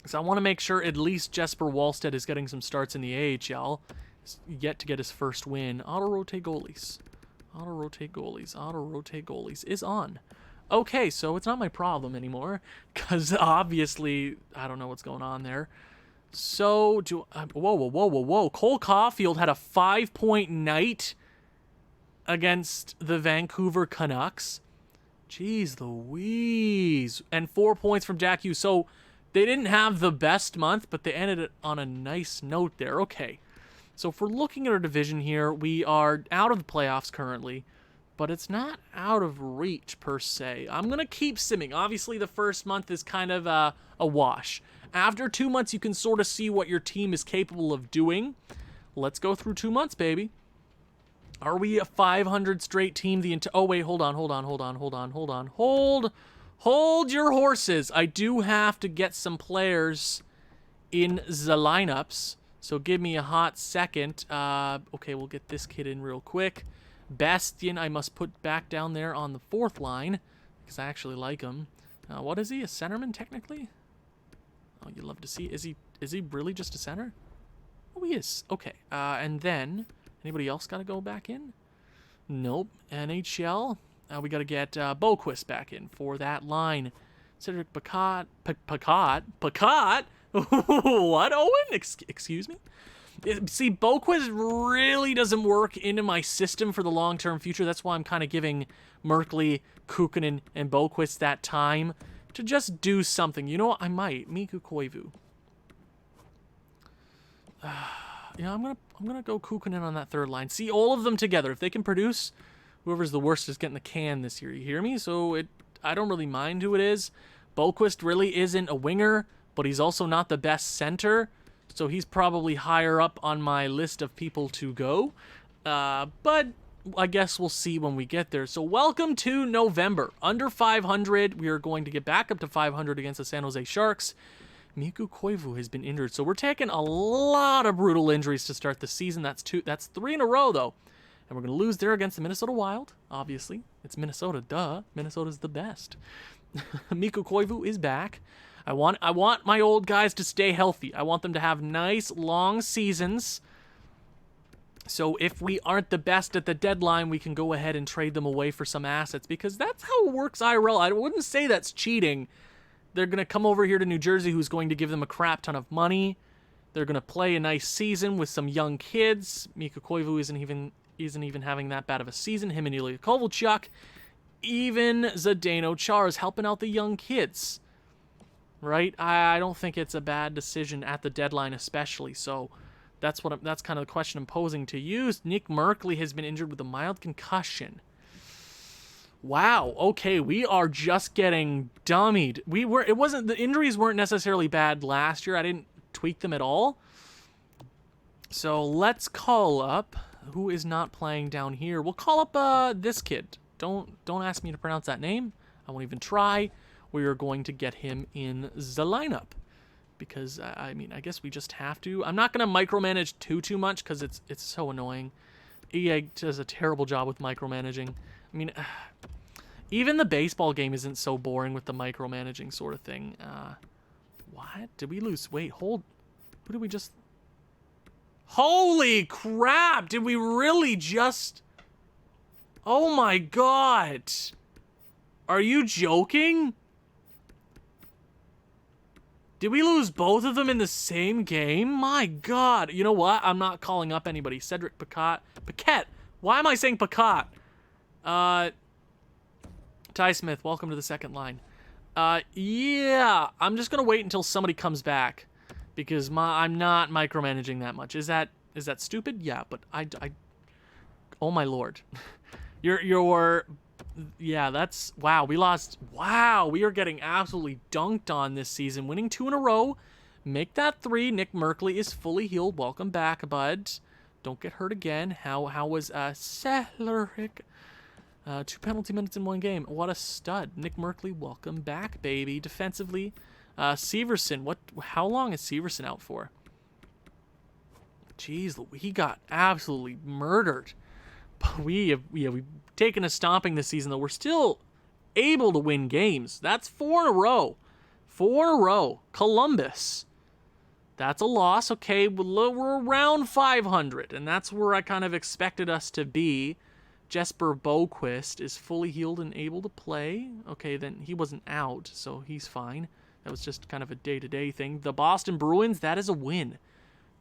So I want to make sure at least Jesper Wallstedt is getting some starts in the AHL. He's yet to get his first win. Auto-rotate goalies. Auto-rotate goalies. Auto-rotate goalies is on. Okay, so it's not my problem anymore, because obviously I don't know what's going on there. So, whoa. Cole Caulfield had a 5-point night against the Vancouver Canucks. Jeez Louise. And 4 points from Jack Hughes. So, they didn't have the best month, but they ended it on a nice note there. Okay. So, if we're looking at our division here, we are out of the playoffs currently, but it's not out of reach per se. I'm going to keep simming. Obviously, the first month is kind of a wash. After 2 months, you can sort of see what your team is capable of doing. Let's go through 2 months, baby. Are we a 500 straight team? Oh, wait, hold on. Hold your horses. I do have to get some players in the lineups, so give me a hot second. Okay, we'll get this kid in real quick. Bastian, I must put back down there on the 4th line, because I actually like him. What is he, a centerman technically? Oh, you love to see. Is he really just a center? Oh, he is. Okay. And then, anybody else got to go back in? Nope. NHL. We got to get Boquist back in for that line. Cedric Pacat. Pacat? What, Owen? Excuse me? See, Boquist really doesn't work into my system for the long-term future. That's why I'm kind of giving Merkley, Kukkonen, and Boquist that time to just do something. You know what? I might. Miku Koivu. I'm gonna go Kukkonen on that third line. See all of them together. If they can produce, whoever's the worst is getting the can this year. You hear me? So I don't really mind who it is. Boquist really isn't a winger, but he's also not the best center. So he's probably higher up on my list of people to go. But I guess we'll see when we get there. So welcome to November. Under 500. We are going to get back up to 500 against the San Jose Sharks. Miku Koivu has been injured. So we're taking a lot of brutal injuries to start the season. That's 3 in a row, though. And we're going to lose there against the Minnesota Wild, obviously. It's Minnesota, duh. Minnesota's the best. Miku Koivu is back. I want my old guys to stay healthy. I want them to have nice, long seasons. So if we aren't the best at the deadline, we can go ahead and trade them away for some assets, because that's how it works IRL. I wouldn't say that's cheating. They're going to come over here to New Jersey, who's going to give them a crap ton of money. They're going to play a nice season with some young kids. Miku Koivu isn't even having that bad of a season. Him and Ilya Kovalchuk. Even Zdeno Chara is helping out the young kids. Right? I don't think it's a bad decision at the deadline, especially. So that's kind of the question I'm posing to you. Nick Merkley has been injured with a mild concussion. Wow. Okay, we are just getting dummied. The injuries weren't necessarily bad last year. I didn't tweak them at all. So let's call up who is not playing down here. We'll call up this kid. Don't ask me to pronounce that name. I won't even try. We are going to get him in the lineup because I guess we just have to. I'm not going to micromanage too much because it's so annoying. EA does a terrible job with micromanaging. I mean, even the baseball game isn't so boring with the micromanaging sort of thing. What? Did we lose? Wait, hold. Who did we just... Holy crap! Did we really just... Oh my god! Are you joking? Did we lose both of them in the same game? My god. You know what? I'm not calling up anybody. Cedric Paquette. Why am I saying Paquette? Ty Smith, welcome to the second line. Yeah. I'm just going to wait until somebody comes back. Because I'm not micromanaging that much. Is that stupid? Yeah, but I oh my lord. Yeah, that's... Wow, we lost... Wow, we are getting absolutely dunked on this season. Winning 2 in a row. Make that 3. Nick Merkley is fully healed. Welcome back, bud. Don't get hurt again. How was Cedric? 2 penalty minutes in 1 game. What a stud. Nick Merkley, welcome back, baby. Defensively. Severson. How long is Severson out for? Jeez, he got absolutely murdered. But we've taken a stomping this season, though. We're still able to win games. That's 4 in a row. 4 in a row. Columbus. That's a loss. Okay, we're around 500, and that's where I kind of expected us to be. Jesper Boquist is fully healed and able to play. Okay, then he wasn't out, so he's fine. That was just kind of a day-to-day thing. The Boston Bruins, that is a win.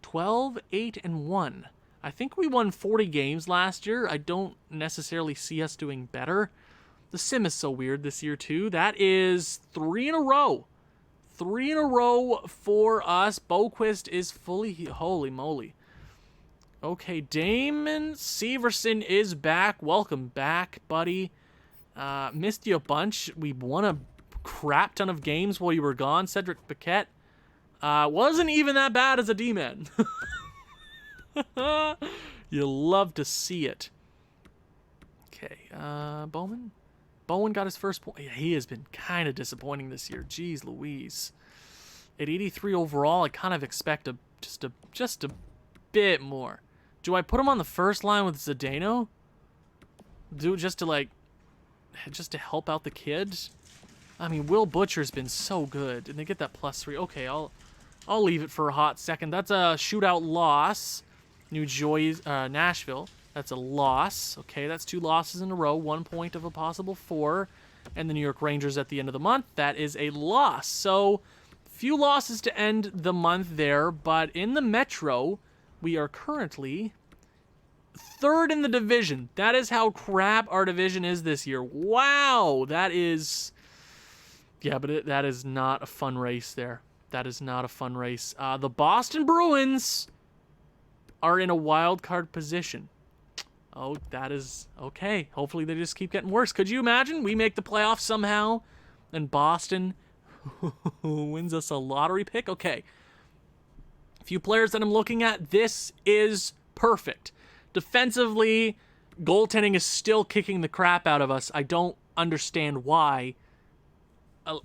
12-8-1. I think we won 40 games last year. I don't necessarily see us doing better. The sim is so weird this year, too. That is 3 in a row. 3 in a row for us. Boquist is fully... Holy moly. Okay, Damon Severson is back. Welcome back, buddy. Missed you a bunch. We won a crap ton of games while you were gone. Cedric Paquette wasn't even that bad as a D-man. You'll love to see it. Okay, Bowman? Bowen got his first point. Yeah, he has been kind of disappointing this year. Jeez Louise. At 83 overall, I kind of expect just a bit more. Do I put him on the first line with Zdeno? Do it just to help out the kids? I mean, Will Butcher's been so good, and they get that +3. Okay, I'll I'll leave it for a hot second. That's a shootout loss. Nashville. That's a loss. Okay, that's 2 losses in a row. 1 point of a possible 4. And the New York Rangers at the end of the month. That is a loss. So, few losses to end the month there. But in the Metro, we are currently 3rd in the division. That is how crap our division is this year. Wow, that is... Yeah, but that is not a fun race there. That is not a fun race. The Boston Bruins are in a wild card position. Oh, that is okay. Hopefully they just keep getting worse. Could you imagine we make the playoffs somehow and Boston wins us a lottery pick? Okay. A few players that I'm looking at. This is perfect. Defensively, goaltending is still kicking the crap out of us. I don't understand why.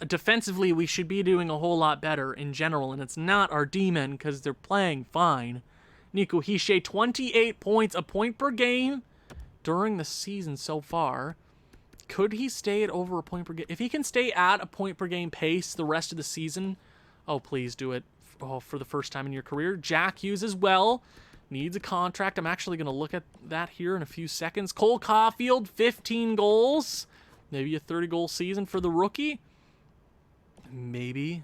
Defensively, we should be doing a whole lot better in general, and it's not our D-men because they're playing fine. Nico Hischier, 28 points, a point per game during the season so far. Could he stay at over a point per game? If he can stay at a point per game pace the rest of the season, oh, please do it for the first time in your career. Jack Hughes as well. Needs a contract. I'm actually going to look at that here in a few seconds. Cole Caulfield, 15 goals. Maybe a 30-goal season for the rookie. Maybe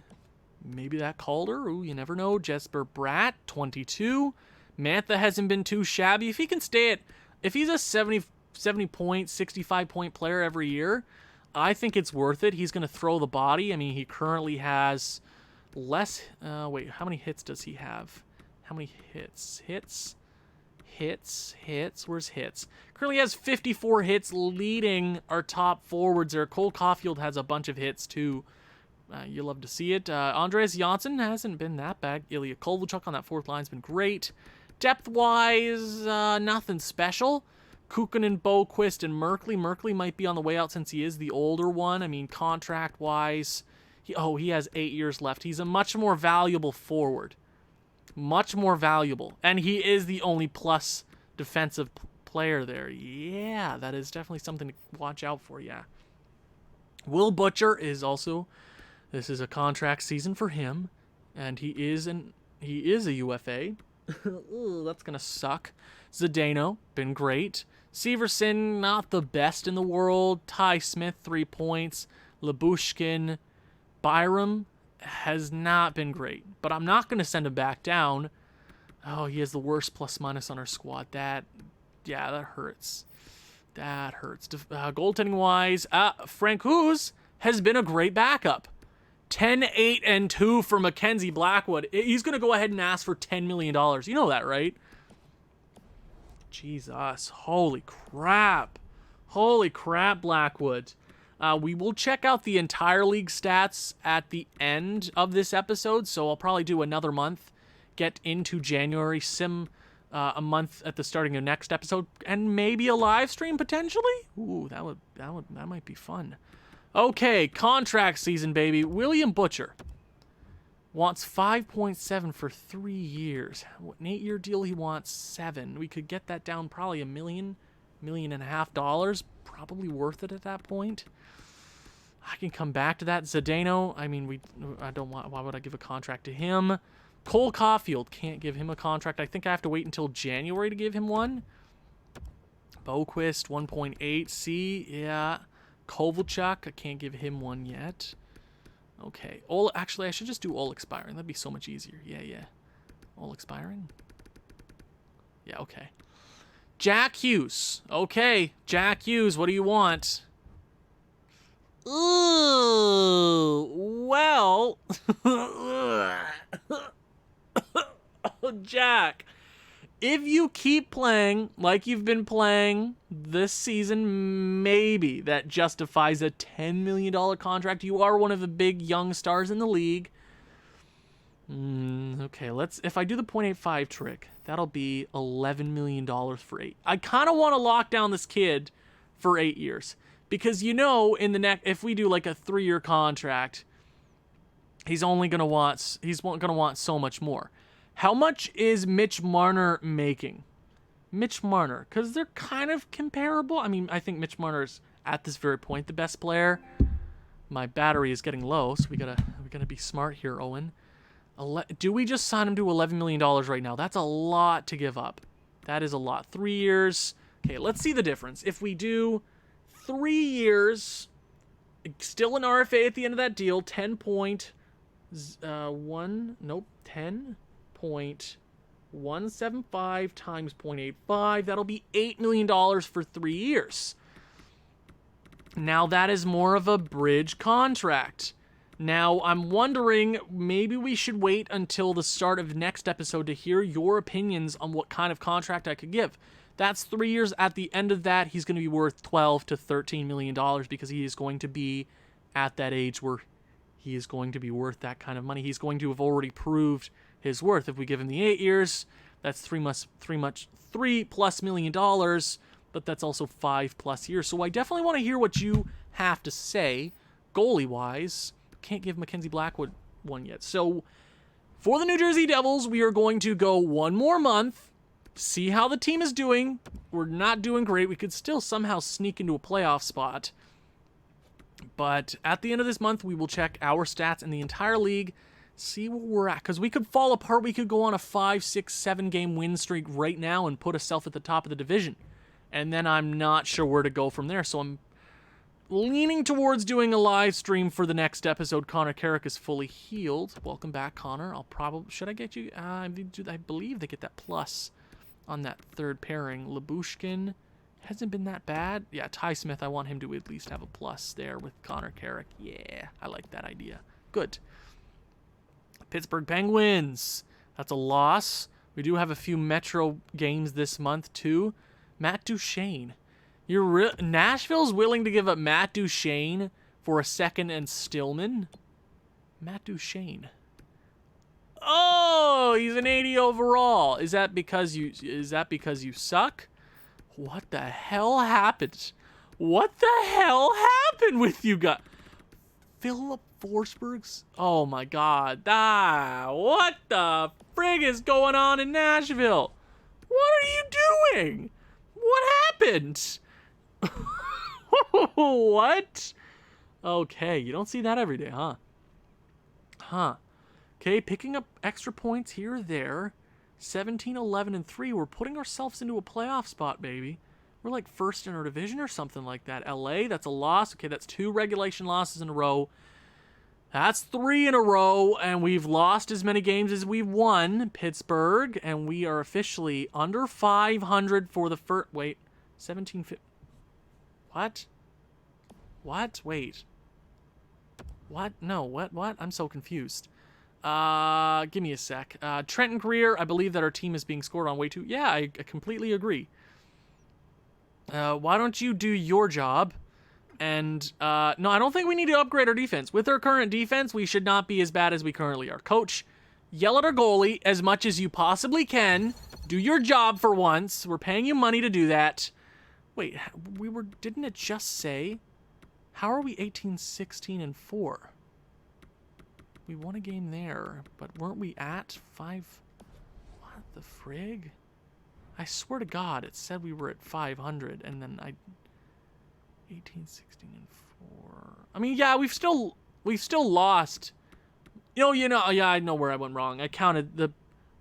that Calder. Ooh, you never know. Jesper Bratt, 22. Mantha hasn't been too shabby. If he can stay at... If he's a 70 point, 65 point player every year, I think it's worth it. He's going to throw the body. I mean, he currently has less... wait, how many hits does he have? How many hits? Hits. Where's hits? Currently has 54 hits, leading our top forwards there. Cole Caulfield has a bunch of hits, too. You love to see it. Andreas Janssen hasn't been that bad. Ilya Kovalchuk on that 4th line's been great. Depth-wise, nothing special. Kukunin, Boquist, and Merkley. Merkley might be on the way out since he is the older one. I mean, contract-wise, he has 8 years left. He's a much more valuable forward. Much more valuable. And he is the only plus defensive player there. Yeah, that is definitely something to watch out for, yeah. Will Butcher is also... This is a contract season for him, and he is a UFA. Ooh, that's gonna suck. Zdeno, been great. Severson, not the best in the world. Ty Smith, 3 points. Labushkin, Byram has not been great, but I'm not gonna send him back down. Oh, he has the worst plus-minus on our squad. That hurts. That hurts. Goaltending-wise, Frank Hughes has been a great backup. 10-8-2 for Mackenzie Blackwood. He's going to go ahead and ask for $10 million. You know that, right? Jesus. Holy crap. Holy crap, Blackwood. We will check out the entire league stats at the end of this episode, so I'll probably do another month. Get into January, sim a month at the starting of next episode, and maybe a live stream potentially? Ooh, that might be fun. Okay, contract season, baby. William Butcher wants 5.7 for 3 years. An 8-year deal, he wants 7. We could get that down probably $1 million and a half. Probably worth it at that point. I can come back to that. Zdeno, I mean, why would I give a contract to him? Cole Caulfield, can't give him a contract. I think I have to wait until January to give him one. Boquist, 1.8. C, yeah. Kovalchuk, I can't give him one yet. Okay. Actually, I should just do all expiring. That'd be so much easier. Yeah. All expiring? Yeah, okay. Jack Hughes. Okay, Jack Hughes, what do you want? Ooh, well. Jack, if you keep playing like you've been playing this season, maybe that justifies a $10 million contract. You are one of the big young stars in the league. Okay, if I do the 0.85 trick, that'll be $11 million for 8. I kind of want to lock down this kid for 8 years. Because if we do like a 3-year contract, he's going to want so much more. How much is Mitch Marner making? Mitch Marner, because they're kind of comparable. I mean, I think Mitch Marner's at this very point the best player. My battery is getting low, so we gotta be smart here, Owen. Do we just sign him to $11 million right now? That's a lot to give up. That is a lot. 3 years. Okay, let's see the difference. If we do 3 years, still an RFA at the end of that deal, 10.175 times 0.85. That'll be $8 million for 3 years. Now that is more of a bridge contract. Now, I'm wondering, maybe we should wait until the start of next episode to hear your opinions on what kind of contract I could give. That's 3 years. At the end of that, he's going to be worth $12 to $13 million because he is going to be at that age where he is going to be worth that kind of money. He's going to have already proved his worth. If we give him the 8 years, that's $3+ million, but that's also 5+ years. So I definitely want to hear what you have to say, goalie-wise. Can't give Mackenzie Blackwood one yet. So for the New Jersey Devils, we are going to go one more month, see how the team is doing. We're not doing great. We could still somehow sneak into a playoff spot. But at the end of this month, we will check our stats in the entire league, see where we're at. Because we could fall apart. We could go on a 5, 6, 7 game win streak right now and put ourselves at the top of the division. And then I'm not sure where to go from there. So I'm leaning towards doing a live stream for the next episode. Connor Carrick is fully healed. Welcome back, Connor. Should I get you? I believe they get that plus on that third pairing. Labushkin hasn't been that bad. Yeah, Ty Smith, I want him to at least have a plus there with Connor Carrick. Yeah, I like that idea. Good. Pittsburgh Penguins. That's a loss. We do have a few Metro games this month, too. Matt Duchene. Nashville's willing to give up Matt Duchene for a second and Stillman? Matt Duchene. Oh, he's an 80 overall. Is that because you suck? What the hell happened? What the hell happened with you guys? Philip Forsberg's? Oh my god. What the frig is going on in Nashville? What are you doing? What happened? What? Okay, you don't see that every day, huh? Okay, picking up extra points here or there. 17, 11, and 3. We're putting ourselves into a playoff spot, baby. We're like first in our division or something like that. LA, that's a loss. Okay, that's 2 regulation losses in a row. That's 3 in a row, and we've lost as many games as we've won. Pittsburgh, and we are officially under 500 for the first... Wait, 17... What? Wait. What? No, what? I'm so confused. Give me a sec. Trenton Greer, I believe that our team is being scored on way too... Yeah, I completely agree. Why don't you do your job? And, no, I don't think we need to upgrade our defense. With our current defense, we should not be as bad as we currently are. Coach, yell at our goalie as much as you possibly can. Do your job for once. We're paying you money to do that. Wait, didn't it just say? How are we 18, 16, and 4? We won a game there, but weren't we at 5? What the frig? I swear to God, it said we were at 500, and then 18, 16, and 4. I mean, yeah, we've still lost. Yeah, I know where I went wrong. I counted the,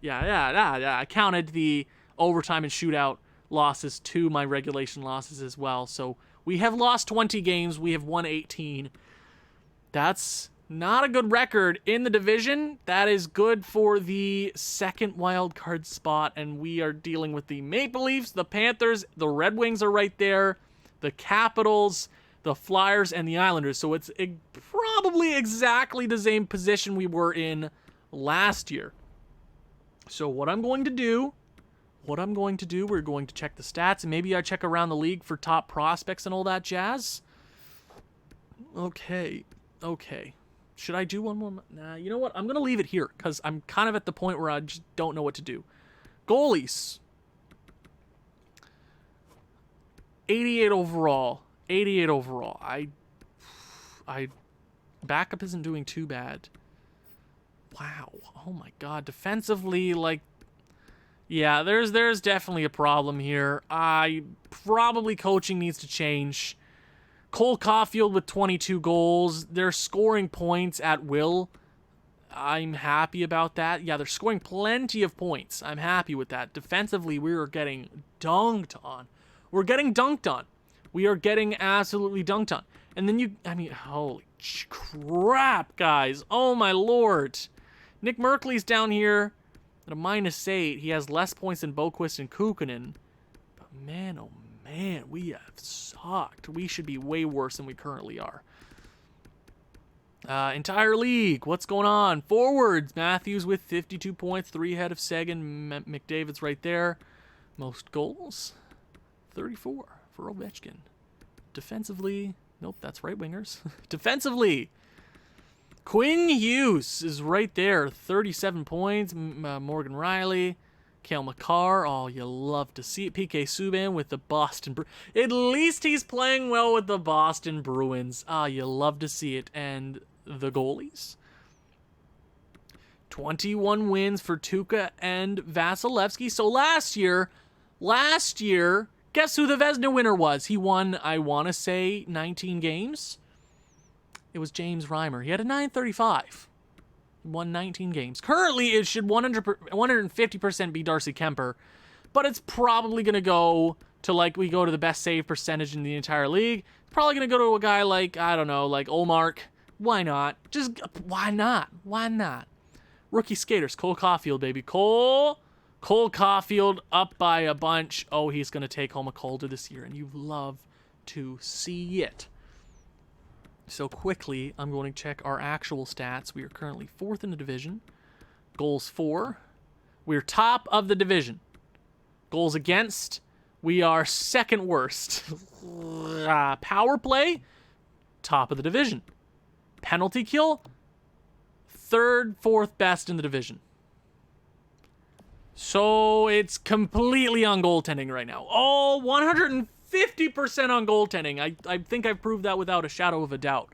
I counted the overtime and shootout losses to my regulation losses as well. So we have lost 20 games. We have won 18. That's not a good record in the division. That is good for the second wild card spot, and we are dealing with the Maple Leafs, the Panthers, the Red Wings are right there, the Capitals, the Flyers, and the Islanders. So it's probably exactly the same position we were in last year. So what I'm going to do, we're going to check the stats, and maybe I check around the league for top prospects and all that jazz. Okay. Should I do one more? Nah, you know what? I'm going to leave it here because I'm kind of at the point where I just don't know what to do. Goalies. 88 overall. I backup isn't doing too bad. Wow. Oh my god. Defensively, yeah, there's definitely a problem here. Probably coaching needs to change. Cole Caulfield with 22 goals. They're scoring points at will. I'm happy about that. Yeah, they're scoring plenty of points. I'm happy with that. Defensively, we are getting dunked on. We're getting dunked on. We are getting absolutely dunked on. And then holy crap, guys. Oh, my Lord. Nick Merkley's down here at a -8. He has less points than Boquist and Kukkonen. But man, oh man, we have sucked. We should be way worse than we currently are. Entire league, what's going on? Forwards, Matthews with 52 points, 3 ahead of Seguin. McDavid's right there. Most goals, 34 for Ovechkin. Defensively, nope, that's right wingers. Defensively, Quinn Hughes is right there, 37 points. Morgan Riley, Cale Makar, oh, you love to see it. PK Subban with the Boston Bruins. At least he's playing well with the Boston Bruins. Ah, you love to see it. And the goalies. 21 wins for Tuukka and Vasilevsky. So last year, guess who the Vezina winner was? He won, I want to say, 19 games. It was James Reimer. He had a 935. He won 19 games. Currently, it should 150% be Darcy Kemper, but it's probably going to go to, like, we go to the best save percentage in the entire league. It's probably going to go to a guy like, I don't know, like Olmark. Why not? Just, why not? Why not? Rookie skaters, Cole Caulfield, baby. Cole Caulfield up by a bunch. Oh, he's going to take home a Calder this year, and you love to see it. So quickly, I'm going to check our actual stats. We are currently 4th in the division. Goals 4. We're top of the division. Goals against, we are 2nd worst. Power play, top of the division. Penalty kill, 3rd, 4th best in the division. So it's completely on goaltending right now. Oh, 150% on goaltending. I think I've proved that without a shadow of a doubt.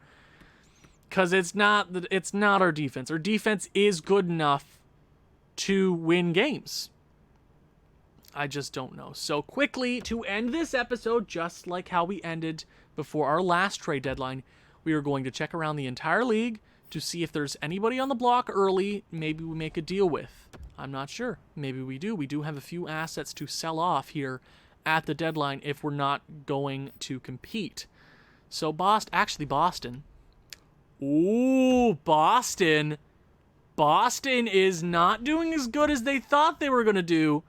Because it's not our defense. Our defense is good enough to win games. I just don't know. So quickly, to end this episode, just like how we ended before our last trade deadline, we are going to check around the entire league to see if there's anybody on the block early maybe we make a deal with. I'm not sure. Maybe we do. We do have a few assets to sell off here at the deadline if we're not going to compete. So Boston. Ooh, Boston. Boston is not doing as good as they thought they were going to do.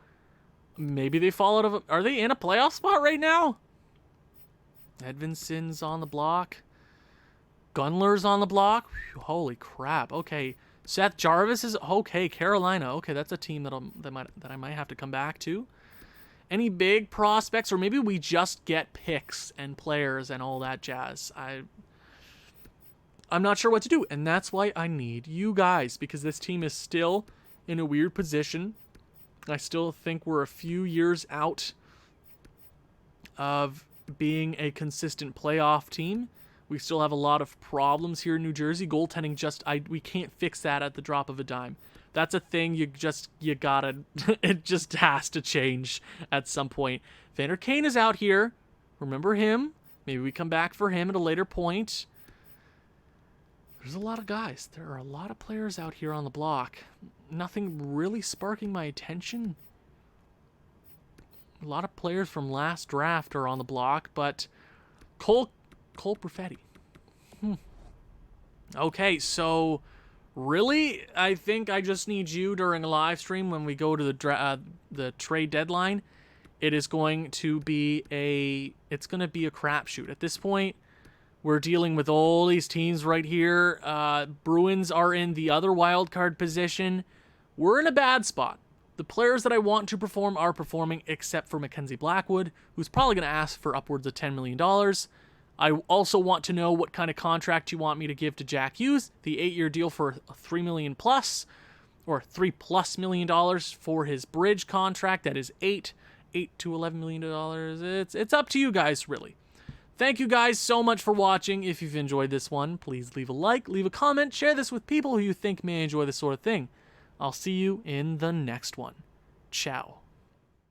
Maybe they fall out of... Are they in a playoff spot right now? Edvinson's on the block. Gunler's on the block. Whew, holy crap. Okay. Seth Jarvis is... Okay, Carolina. Okay, that's a team that I might have to come back to. Any big prospects? Or maybe we just get picks and players and all that jazz. I'm not sure what to do. And that's why I need you guys. Because this team is still in a weird position. I still think we're a few years out of being a consistent playoff team. We still have a lot of problems here in New Jersey. Goaltending we can't fix that at the drop of a dime. That's a thing you gotta, it just has to change at some point. Vander Kane is out here. Remember him? Maybe we come back for him at a later point. There's a lot of guys. There are a lot of players out here on the block. Nothing really sparking my attention. A lot of players from last draft are on the block, but Cole Perfetti. Okay, so really, I think I just need you during a live stream when we go to the trade deadline. It is going to be a crapshoot. At this point, we're dealing with all these teams right here. Bruins are in the other wild card position. We're in a bad spot. The players that I want to perform are performing, except for Mackenzie Blackwood, who's probably going to ask for upwards of $10 million. I also want to know what kind of contract you want me to give to Jack Hughes. The 8-year deal for $3 million plus, or $3+ million for his bridge contract. That is $8 to $11 million. It's up to you guys, really. Thank you guys so much for watching. If you've enjoyed this one, please leave a like, leave a comment, share this with people who you think may enjoy this sort of thing. I'll see you in the next one. Ciao.